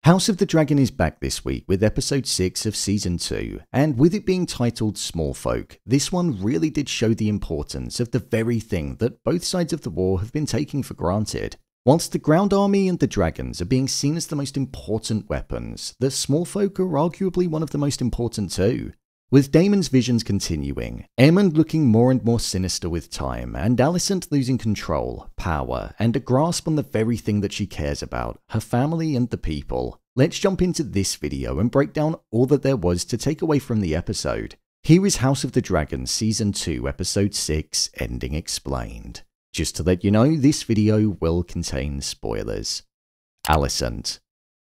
House of the Dragon is back this week with episode 6 of season 2, and with it being titled Small Folk, this one really did show the importance of the very thing that both sides of the war have been taking for granted. Whilst the ground army and the dragons are being seen as the most important weapons, the small folk are arguably one of the most important too. With Daemon's visions continuing, Aemond looking more and more sinister with time, and Alicent losing control, power, and a grasp on the very thing that she cares about, her family and the people. Let's jump into this video and break down all that there was to take away from the episode. Here is House of the Dragon Season 2 Episode 6 Ending Explained. Just to let you know, this video will contain spoilers. Alicent.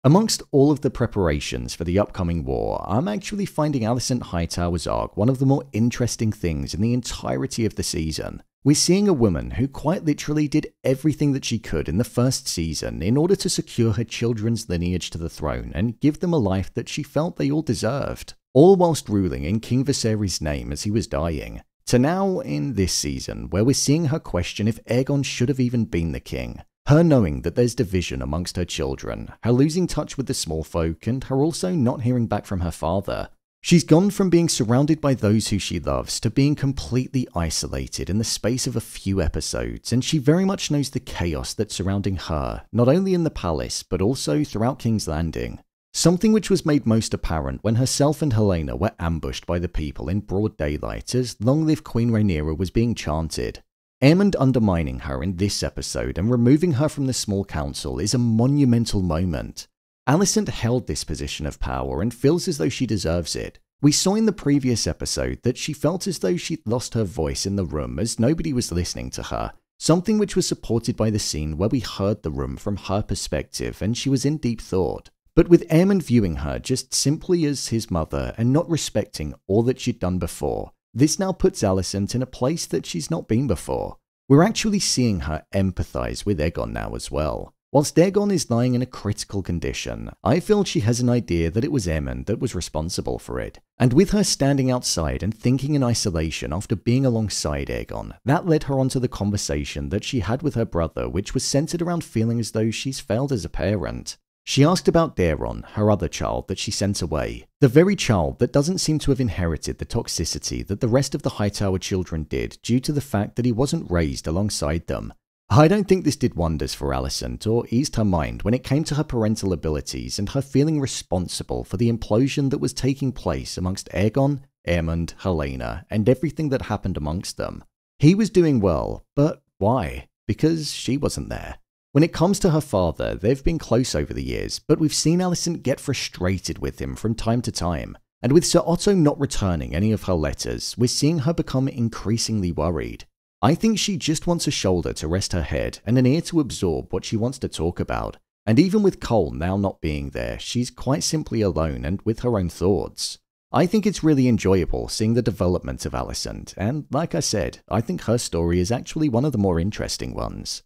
Amongst all of the preparations for the upcoming war, I'm actually finding Alicent Hightower's arc one of the more interesting things in the entirety of the season. We're seeing a woman who quite literally did everything that she could in the first season in order to secure her children's lineage to the throne and give them a life that she felt they all deserved, all whilst ruling in King Viserys' name as he was dying. To now, in this season, where we're seeing her question if Aegon should have even been the king. Her knowing that there's division amongst her children, her losing touch with the small folk, and her also not hearing back from her father. She's gone from being surrounded by those who she loves to being completely isolated in the space of a few episodes, and she very much knows the chaos that's surrounding her, not only in the palace, but also throughout King's Landing. Something which was made most apparent when herself and Helena were ambushed by the people in broad daylight as Long Live Queen Rhaenyra was being chanted. Aemond undermining her in this episode and removing her from the small council is a monumental moment. Alicent held this position of power and feels as though she deserves it. We saw in the previous episode that she felt as though she'd lost her voice in the room as nobody was listening to her, something which was supported by the scene where we heard the room from her perspective and she was in deep thought. But with Aemond viewing her just simply as his mother and not respecting all that she'd done before, this now puts Alicent in a place that she's not been before. We're actually seeing her empathise with Aegon now as well. Whilst Aegon is lying in a critical condition, I feel she has an idea that it was Aemond that was responsible for it. And with her standing outside and thinking in isolation after being alongside Aegon, that led her onto the conversation that she had with her brother, which was centred around feeling as though she's failed as a parent. She asked about Daemon, her other child that she sent away, the very child that doesn't seem to have inherited the toxicity that the rest of the Hightower children did due to the fact that he wasn't raised alongside them. I don't think this did wonders for Alicent or eased her mind when it came to her parental abilities and her feeling responsible for the implosion that was taking place amongst Aegon, Aemond, Helena, and everything that happened amongst them. He was doing well, but why? Because she wasn't there. When it comes to her father, they've been close over the years, but we've seen Alicent get frustrated with him from time to time. And with Sir Otto not returning any of her letters, we're seeing her become increasingly worried. I think she just wants a shoulder to rest her head and an ear to absorb what she wants to talk about. And even with Cole now not being there, she's quite simply alone and with her own thoughts. I think it's really enjoyable seeing the development of Alicent, and like I said, I think her story is actually one of the more interesting ones.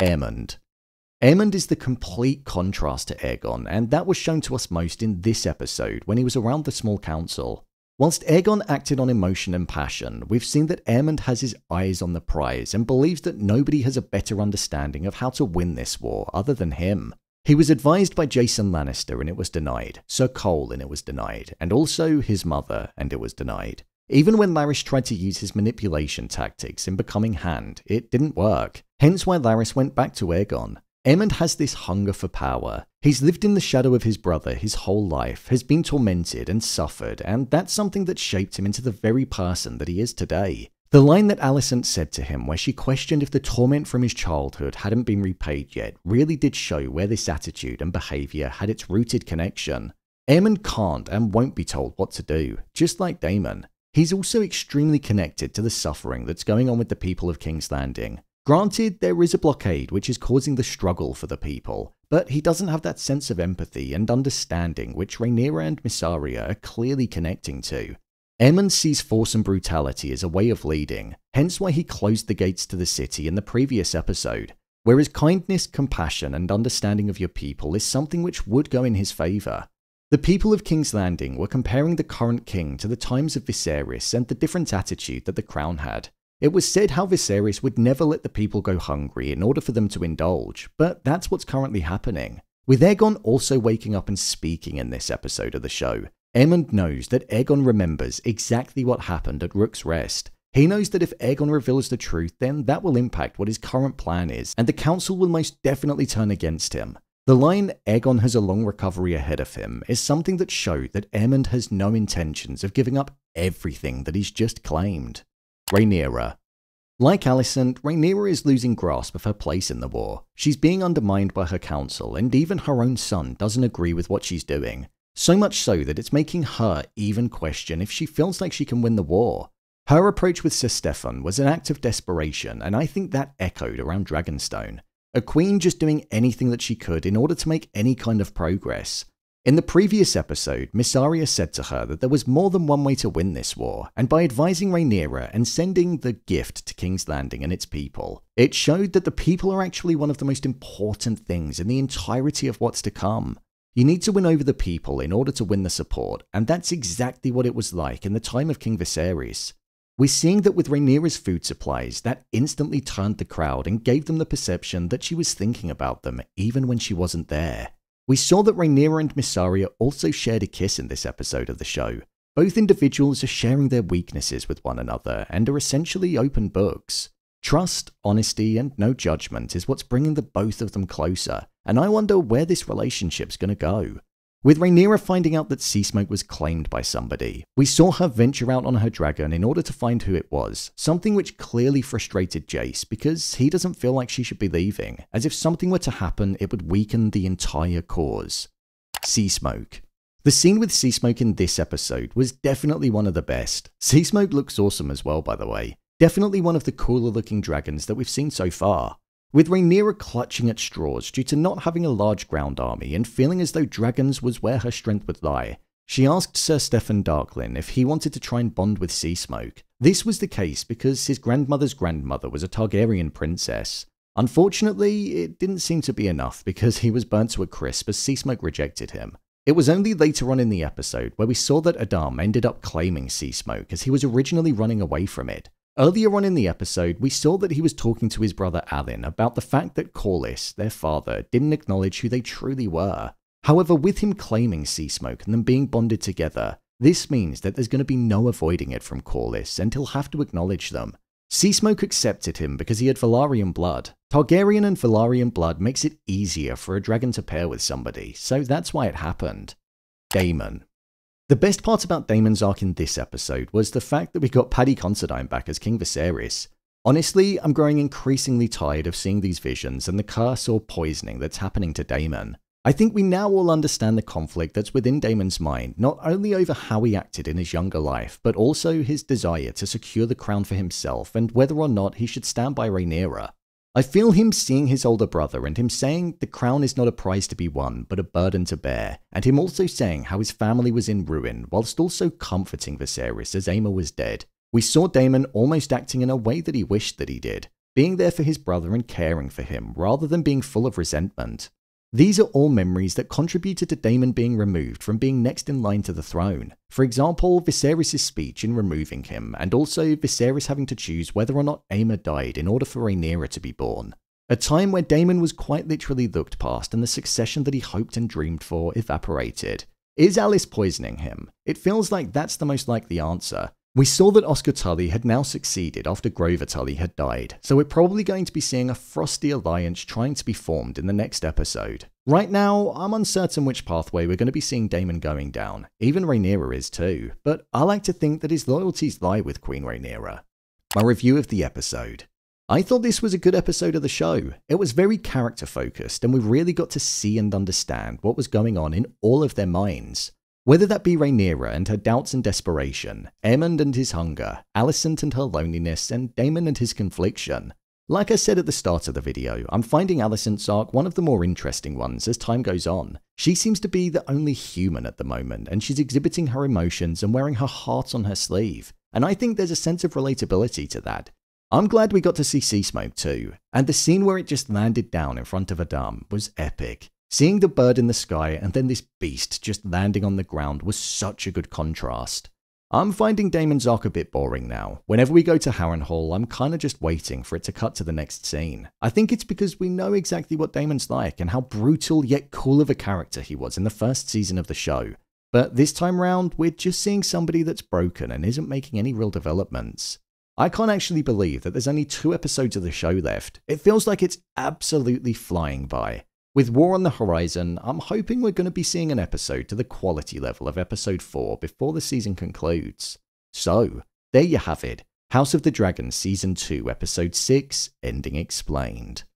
Aemond. Aemond is the complete contrast to Aegon, and that was shown to us most in this episode when he was around the small council. Whilst Aegon acted on emotion and passion, we've seen that Aemond has his eyes on the prize and believes that nobody has a better understanding of how to win this war other than him. He was advised by Jason Lannister and it was denied, Sir Cole and it was denied, and also his mother and it was denied. Even when Larys tried to use his manipulation tactics in becoming Hand, it didn't work, hence why Larys went back to Aegon. Aemond has this hunger for power. He's lived in the shadow of his brother his whole life, has been tormented and suffered, and that's something that shaped him into the very person that he is today. The line that Alicent said to him where she questioned if the torment from his childhood hadn't been repaid yet really did show where this attitude and behaviour had its rooted connection. Aemond can't and won't be told what to do, just like Daemon. He's also extremely connected to the suffering that's going on with the people of King's Landing. Granted, there is a blockade which is causing the struggle for the people, but he doesn't have that sense of empathy and understanding which Rhaenyra and Mysaria are clearly connecting to. Aemond sees force and brutality as a way of leading, hence why he closed the gates to the city in the previous episode, whereas kindness, compassion and understanding of your people is something which would go in his favour. The people of King's Landing were comparing the current king to the times of Viserys and the different attitude that the crown had. It was said how Viserys would never let the people go hungry in order for them to indulge, but that's what's currently happening. With Aegon also waking up and speaking in this episode of the show, Aemond knows that Aegon remembers exactly what happened at Rook's Rest. He knows that if Aegon reveals the truth, then that will impact what his current plan is, and the council will most definitely turn against him. The line, Aegon has a long recovery ahead of him, is something that showed that Aemond has no intentions of giving up everything that he's just claimed. Rhaenyra. Like Alicent, Rhaenyra is losing grasp of her place in the war. She's being undermined by her council, and even her own son doesn't agree with what she's doing. So much so that it's making her even question if she feels like she can win the war. Her approach with Sir Stefan was an act of desperation, and I think that echoed around Dragonstone. A queen just doing anything that she could in order to make any kind of progress. In the previous episode, Mysaria said to her that there was more than one way to win this war, and by advising Rhaenyra and sending the gift to King's Landing and its people, it showed that the people are actually one of the most important things in the entirety of what's to come. You need to win over the people in order to win the support, and that's exactly what it was like in the time of King Viserys. We're seeing that with Rhaenyra's food supplies, that instantly turned the crowd and gave them the perception that she was thinking about them even when she wasn't there. We saw that Rhaenyra and Mysaria also shared a kiss in this episode of the show. Both individuals are sharing their weaknesses with one another and are essentially open books. Trust, honesty, and no judgment is what's bringing the both of them closer, and I wonder where this relationship's gonna go. With Rhaenyra finding out that Seasmoke was claimed by somebody, we saw her venture out on her dragon in order to find who it was, something which clearly frustrated Jace because he doesn't feel like she should be leaving, as if something were to happen it would weaken the entire cause. Seasmoke. The scene with Seasmoke in this episode was definitely one of the best. Seasmoke looks awesome as well, by the way. Definitely one of the cooler looking dragons that we've seen so far. With Rhaenyra clutching at straws due to not having a large ground army and feeling as though dragons was where her strength would lie, she asked Sir Stefan Darklyn if he wanted to try and bond with Seasmoke. This was the case because his grandmother's grandmother was a Targaryen princess. Unfortunately, it didn't seem to be enough because he was burnt to a crisp as Seasmoke rejected him. It was only later on in the episode where we saw that Addam ended up claiming Seasmoke as he was originally running away from it. Earlier on in the episode, we saw that he was talking to his brother Alyn about the fact that Corlys, their father, didn't acknowledge who they truly were. However, with him claiming Seasmoke and them being bonded together, this means that there's going to be no avoiding it from Corlys and he'll have to acknowledge them. Seasmoke accepted him because he had Valyrian blood. Targaryen and Valyrian blood makes it easier for a dragon to pair with somebody, so that's why it happened. Daemon. The best part about Daemon's arc in this episode was the fact that we got Paddy Considine back as King Viserys. Honestly, I'm growing increasingly tired of seeing these visions and the curse or poisoning that's happening to Daemon. I think we now all understand the conflict that's within Daemon's mind, not only over how he acted in his younger life, but also his desire to secure the crown for himself and whether or not he should stand by Rhaenyra. I feel him seeing his older brother and him saying the crown is not a prize to be won, but a burden to bear, and him also saying how his family was in ruin, whilst also comforting Viserys as Aemond was dead. We saw Daemon almost acting in a way that he wished that he did, being there for his brother and caring for him, rather than being full of resentment. These are all memories that contributed to Daemon being removed from being next in line to the throne. For example, Viserys' speech in removing him, and also Viserys having to choose whether or not Aemond died in order for Rhaenyra to be born. A time where Daemon was quite literally looked past and the succession that he hoped and dreamed for evaporated. Is Alice poisoning him? It feels like that's the most likely answer. We saw that Oscar Tully had now succeeded after Grover Tully had died, so we're probably going to be seeing a frosty alliance trying to be formed in the next episode. Right now, I'm uncertain which pathway we're going to be seeing Daemon going down, even Rhaenyra is too, but I like to think that his loyalties lie with Queen Rhaenyra. My review of the episode. I thought this was a good episode of the show. It was very character focused and we really got to see and understand what was going on in all of their minds. Whether that be Rhaenyra and her doubts and desperation, Aemond and his hunger, Alicent and her loneliness, and Daemon and his confliction. Like I said at the start of the video, I'm finding Alicent's arc one of the more interesting ones as time goes on. She seems to be the only human at the moment, and she's exhibiting her emotions and wearing her heart on her sleeve, and I think there's a sense of relatability to that. I'm glad we got to see Seasmoke too, and the scene where it just landed down in front of Addam was epic. Seeing the bird in the sky and then this beast just landing on the ground was such a good contrast. I'm finding Daemon's arc a bit boring now. Whenever we go to Harrenhal, I'm kinda just waiting for it to cut to the next scene. I think it's because we know exactly what Daemon's like and how brutal yet cool of a character he was in the first season of the show. But this time round, we're just seeing somebody that's broken and isn't making any real developments. I can't actually believe that there's only 2 episodes of the show left. It feels like it's absolutely flying by. With War on the horizon, I'm hoping we're going to be seeing an episode to the quality level of episode 4 before the season concludes. So, there you have it. House of the Dragon Season 2 Episode 6, Ending Explained.